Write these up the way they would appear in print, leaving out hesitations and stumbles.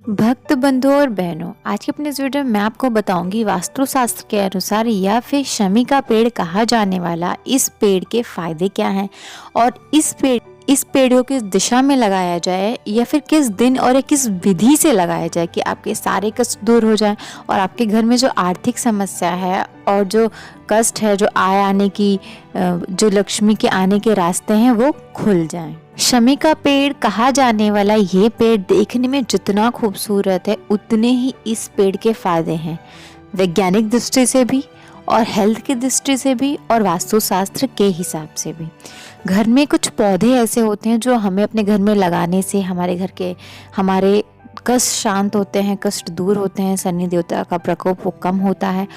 भक्त बंधुओं और बहनों, आज के अपने इस वीडियो में मैं आपको बताऊंगी वास्तुशास्त्र के अनुसार या फिर शमी का पेड़ कहा जाने वाला इस पेड़ के फायदे क्या हैं और इस पेड़ को किस दिशा में लगाया जाए या फिर किस दिन और किस विधि से लगाया जाए कि आपके सारे कष्ट दूर हो जाएं और आपके घर में जो आर्थिक समस्या है और जो कष्ट है, जो आय आने की, जो लक्ष्मी के आने के रास्ते हैं वो खुल जाएं। शमी का पेड़ कहा जाने वाला ये पेड़ देखने में जितना खूबसूरत है उतने ही इस पेड़ के फायदे हैं, वैज्ञानिक दृष्टि से भी और हेल्थ की दृष्टि से भी और वास्तुशास्त्र के हिसाब से भी। घर में कुछ पौधे ऐसे होते हैं जो हमें अपने घर में लगाने से हमारे कष्ट शांत होते हैं, कष्ट दूर होते हैं, शनि देवता का प्रकोप वो कम होता है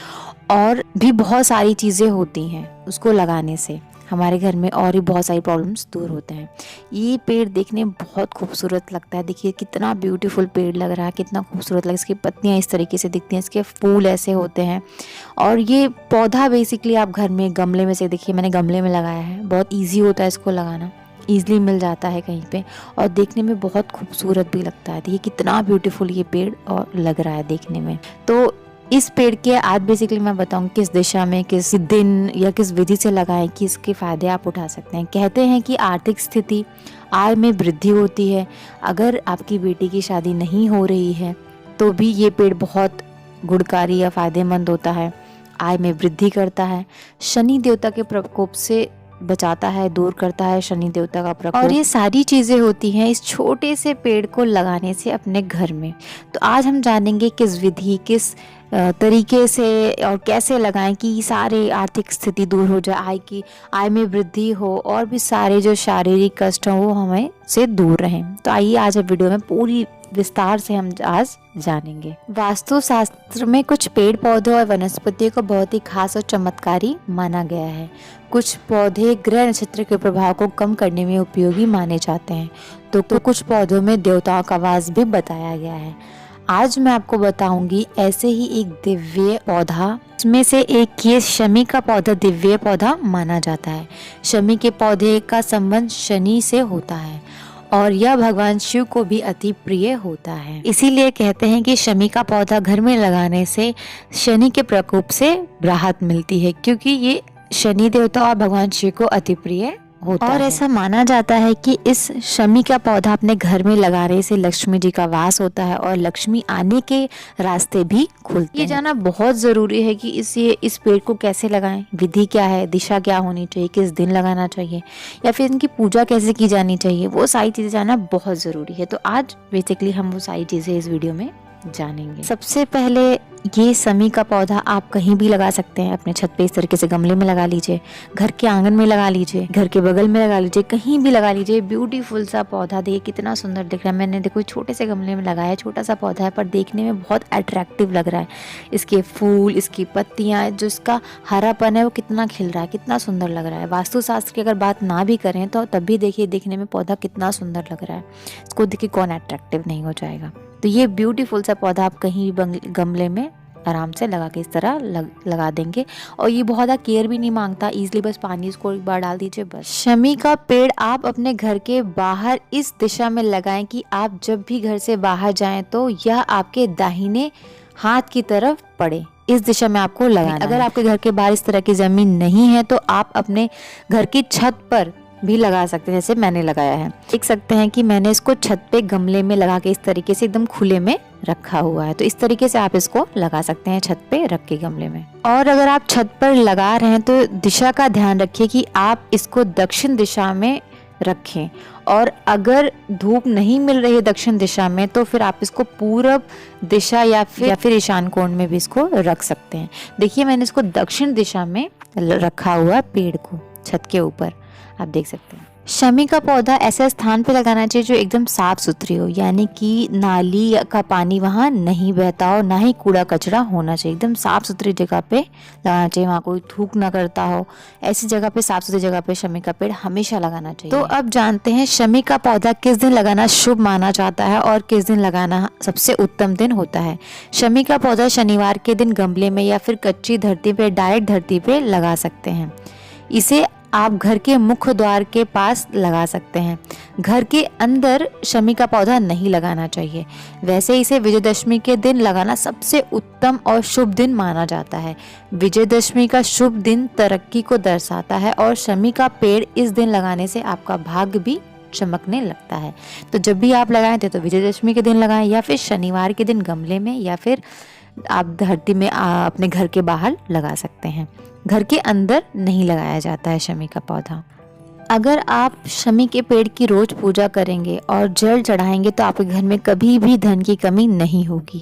और भी बहुत सारी चीज़ें होती हैं उसको लगाने से हमारे घर में और भी बहुत सारी प्रॉब्लम्स दूर होते हैं। ये पेड़ देखने में बहुत खूबसूरत लगता है। देखिए कितना ब्यूटीफुल पेड़ लग रहा है, कितना खूबसूरत लग, इसकी पत्तियाँ इस तरीके से दिखती हैं, इसके फूल ऐसे होते हैं। और ये पौधा बेसिकली आप घर में गमले में से, देखिए मैंने गमले में लगाया है, बहुत ईजी होता है इसको लगाना, ईजिली मिल जाता है कहीं पे और देखने में बहुत खूबसूरत भी लगता है। देखिए कितना ब्यूटीफुल ये पेड़ और लग रहा है देखने में। तो इस पेड़ के आज बेसिकली मैं बताऊंगी किस दिशा में, किस दिन या किस विधि से लगाएं कि इसके फायदे आप उठा सकते हैं। कहते हैं कि आर्थिक स्थिति, आय में वृद्धि होती है। अगर आपकी बेटी की शादी नहीं हो रही है तो भी ये पेड़ बहुत गुणकारी या फायदेमंद होता है, आय में वृद्धि करता है, शनि देवता के प्रकोप से बचाता है, दूर करता है शनि देवता का प्रकोप। और ये सारी चीज़ें होती हैं इस छोटे से पेड़ को लगाने से अपने घर में। तो आज हम जानेंगे किस विधि, किस तरीके से और कैसे लगाएं कि सारे आर्थिक स्थिति दूर हो जाए, आय में वृद्धि हो और भी सारे जो शारीरिक कष्ट हों वो हमें से दूर रहें। तो आइए आज वीडियो में पूरी विस्तार से हम आज जानेंगे। वास्तुशास्त्र में कुछ पेड़ पौधों और वनस्पतियों को बहुत ही खास और चमत्कारी माना गया है। कुछ पौधे ग्रह नक्षत्र के प्रभाव को कम करने में उपयोगी माने जाते हैं, तो कुछ पौधों में देवताओं का वास भी बताया गया है। आज मैं आपको बताऊंगी ऐसे ही एक दिव्य पौधा, इसमें से एक ये शमी का पौधा दिव्य पौधा माना जाता है। शमी के पौधे का संबंध शनि से होता है और यह भगवान शिव को भी अति प्रिय होता है। इसीलिए कहते हैं कि शमी का पौधा घर में लगाने से शनि के प्रकोप से राहत मिलती है, क्योंकि ये शनि देवता और भगवान शिव को अति प्रिय होता है। और ऐसा माना जाता है कि इस शमी का पौधा अपने घर में लगाने से लक्ष्मी जी का वास होता है और लक्ष्मी आने के रास्ते भी खुलते हैं। ये जानना बहुत जरूरी है कि इस पेड़ को कैसे लगाएं, विधि क्या है, दिशा क्या होनी चाहिए, किस दिन लगाना चाहिए या फिर इनकी पूजा कैसे की जानी चाहिए, वो सारी चीजें जानना बहुत जरूरी है। तो आज बेसिकली हम वो सारी चीजें इस वीडियो में जानेंगे। सबसे पहले ये शमी का पौधा आप कहीं भी लगा सकते हैं, अपने छत पे इस तरीके से गमले में लगा लीजिए, घर के आंगन में लगा लीजिए, घर के बगल में लगा लीजिए, कहीं भी लगा लीजिए। ब्यूटीफुल सा पौधा, देखिए कितना सुंदर दिख रहा है। मैंने देखो छोटे से गमले में लगाया, छोटा सा पौधा है पर देखने में बहुत अट्रैक्टिव लग रहा है। इसके फूल, इसकी पत्तियां, जो इसका हरापन है वो कितना खिल रहा है, कितना सुंदर लग रहा है। वास्तुशास्त्र की अगर बात ना भी करें तो तब भी देखिए देखने में पौधा कितना सुंदर लग रहा है। इसको देखिए कौन अट्रैक्टिव नहीं हो जाएगा। तो ये ब्यूटीफुल सा पौधा आप कहीं भी गमले में आराम से लगा के इस तरह लगा देंगे और ये बहुत ज़्यादा केयर भी नहीं मांगता, इजीली बस पानी इसको एक बार डाल दीजिए बस। शमी का पेड़ आप अपने घर के बाहर इस दिशा में लगाएं कि आप जब भी घर से बाहर जाएं तो यह आपके दाहिने हाथ की तरफ पड़े, इस दिशा में आपको लगाना। अगर आपके घर के बाहर इस तरह की जमीन नहीं है तो आप अपने घर की छत पर भी लगा सकते हैं, जैसे मैंने लगाया है। देख सकते हैं कि मैंने इसको छत पे गमले में लगा के इस तरीके से एकदम खुले में रखा हुआ है। तो इस तरीके से आप इसको लगा सकते हैं छत पे रख के गमले में। और अगर आप छत पर लगा रहे हैं तो दिशा का ध्यान रखिए कि आप इसको दक्षिण दिशा में रखें और अगर धूप नहीं मिल रही है दक्षिण दिशा में तो फिर आप इसको पूरब दिशा या फिर ईशान कोण में भी इसको रख सकते हैं। देखिए मैंने इसको दक्षिण दिशा में रखा हुआ है पेड़ को छत के ऊपर, आप देख सकते हैं। शमी का पौधा ऐसे स्थान पे लगाना चाहिए जो एकदम साफ सुथरी हो, यानी कि नाली का पानी वहाँ नहीं बहता हो, ना ही कूड़ा कचरा होना चाहिए। एकदम साफ सुथरी जगह पे लगाना चाहिए, वहाँ कोई थूक ना करता हो, ऐसी जगह पे, साफ सुथरी जगह पे शमी का पेड़ हमेशा लगाना चाहिए। तो अब जानते हैं शमी का पौधा किस दिन लगाना शुभ माना जाता है और किस दिन लगाना सबसे उत्तम दिन होता है। शमी का पौधा शनिवार के दिन गमले में या फिर कच्ची धरती पे, डायरेक्ट धरती पे लगा सकते हैं। इसे आप घर के मुख्य द्वार के पास लगा सकते हैं। घर के अंदर शमी का पौधा नहीं लगाना चाहिए। वैसे इसे विजयदशमी के दिन लगाना सबसे उत्तम और शुभ दिन माना जाता है। विजयदशमी का शुभ दिन तरक्की को दर्शाता है और शमी का पेड़ इस दिन लगाने से आपका भाग्य भी चमकने लगता है। तो जब भी आप लगाएं तो विजयदशमी के दिन लगाएं, या फिर शनिवार के दिन गमले में, या फिर आप धरती में अपने घर के बाहर लगा सकते हैं। घर के अंदर नहीं लगाया जाता है शमी का पौधा। अगर आप शमी के पेड़ की रोज पूजा करेंगे और जल चढ़ाएंगे तो आपके घर में कभी भी धन की कमी नहीं होगी।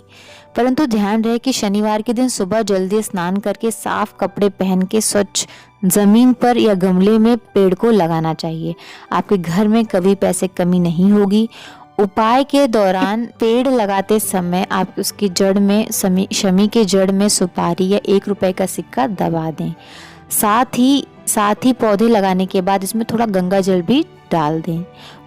परंतु ध्यान रहे कि शनिवार के दिन सुबह जल्दी स्नान करके साफ कपड़े पहन के स्वच्छ जमीन पर या गमले में पेड़ को लगाना चाहिए। आपके घर में कभी पैसे कमी नहीं होगी। उपाय के दौरान पेड़ लगाते समय आप उसकी जड़ में शमी के जड़ में सुपारी या 1 रुपए का सिक्का दबा दें। साथ ही पौधे लगाने के बाद इसमें थोड़ा गंगा जल भी डाल दें।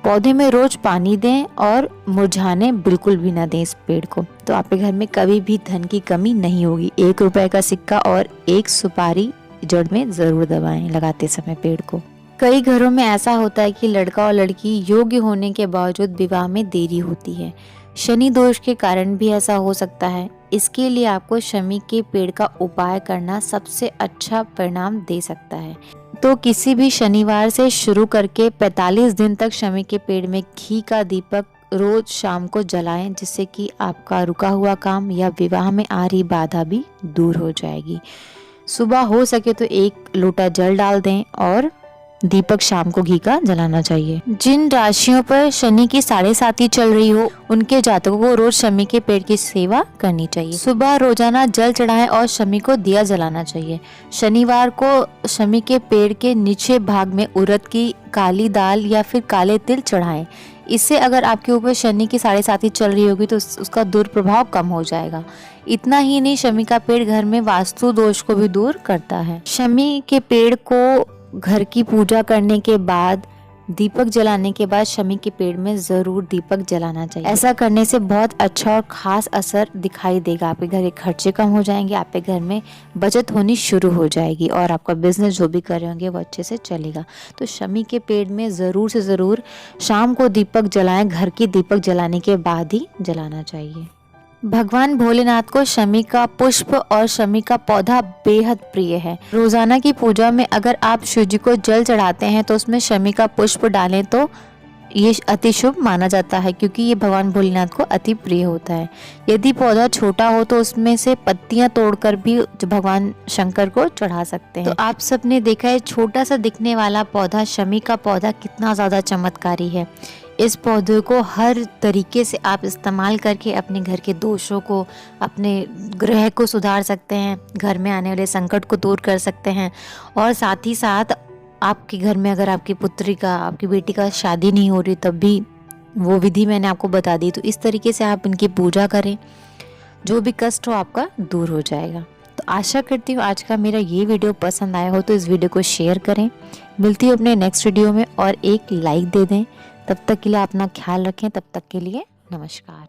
पौधे में रोज पानी दें और मुरझाने बिल्कुल भी ना दें इस पेड़ को। तो आपके घर में कभी भी धन की कमी नहीं होगी। 1 रुपए का सिक्का और 1 सुपारी जड़ में जरूर दबाएं लगाते समय पेड़ को। कई घरों में ऐसा होता है कि लड़का और लड़की योग्य होने के बावजूद विवाह में देरी होती है। शनि दोष के कारण भी ऐसा हो सकता है। इसके लिए आपको शमी के पेड़ का उपाय करना सबसे अच्छा परिणाम दे सकता है। तो किसी भी शनिवार से शुरू करके 45 दिन तक शमी के पेड़ में घी का दीपक रोज शाम को जलाएं, जिससे कि आपका रुका हुआ काम या विवाह में आ रही बाधा भी दूर हो जाएगी। सुबह हो सके तो 1 लोटा जल डाल दें और दीपक शाम को घी का जलाना चाहिए। जिन राशियों पर शनि की 7.5 चल रही हो उनके जातकों को रोज शमी के पेड़ की सेवा करनी चाहिए। सुबह रोजाना जल चढ़ाएं और शमी को दिया जलाना चाहिए। शनिवार को शमी के पेड़ के नीचे भाग में उड़द की काली दाल या फिर काले तिल चढ़ाएं। इससे अगर आपके ऊपर शनि की 7.5 चल रही होगी तो उसका दुष्प्रभाव कम हो जाएगा। इतना ही नहीं, शमी का पेड़ घर में वास्तु दोष को भी दूर करता है। शमी के पेड़ को घर की पूजा करने के बाद, दीपक जलाने के बाद शमी के पेड़ में जरूर दीपक जलाना चाहिए। ऐसा करने से बहुत अच्छा और खास असर दिखाई देगा। आपके घर के खर्चे कम हो जाएंगे, आपके घर में बचत होनी शुरू हो जाएगी और आपका बिजनेस जो भी कर रहे होंगे वो अच्छे से चलेगा। तो शमी के पेड़ में ज़रूर से ज़रूर शाम को दीपक जलाएं। घर की दीपक जलाने के बाद ही जलाना चाहिए। भगवान भोलेनाथ को शमी का पुष्प और शमी का पौधा बेहद प्रिय है। रोजाना की पूजा में अगर आप शिव जी को जल चढ़ाते हैं तो उसमें शमी का पुष्प डालें तो ये अति शुभ माना जाता है, क्योंकि ये भगवान भोलेनाथ को अति प्रिय होता है। यदि पौधा छोटा हो तो उसमें से पत्तियां तोड़कर भी भगवान शंकर को चढ़ा सकते हैं। तो आप सबने देखा है छोटा सा दिखने वाला पौधा शमी का पौधा कितना ज्यादा चमत्कारी है। इस पौधे को हर तरीके से आप इस्तेमाल करके अपने घर के दोषों को, अपने ग्रह को सुधार सकते हैं, घर में आने वाले संकट को दूर कर सकते हैं। और साथ ही साथ आपके घर में अगर आपकी पुत्री का, आपकी बेटी का शादी नहीं हो रही तब भी वो विधि मैंने आपको बता दी। तो इस तरीके से आप इनकी पूजा करें, जो भी कष्ट हो आपका दूर हो जाएगा। तो आशा करती हूँ आज का मेरा ये वीडियो पसंद आया हो तो इस वीडियो को शेयर करें। मिलती हूँ अपने नेक्स्ट वीडियो में और एक लाइक दे दें। तब तक के लिए अपना ख्याल रखें। तब तक के लिए नमस्कार।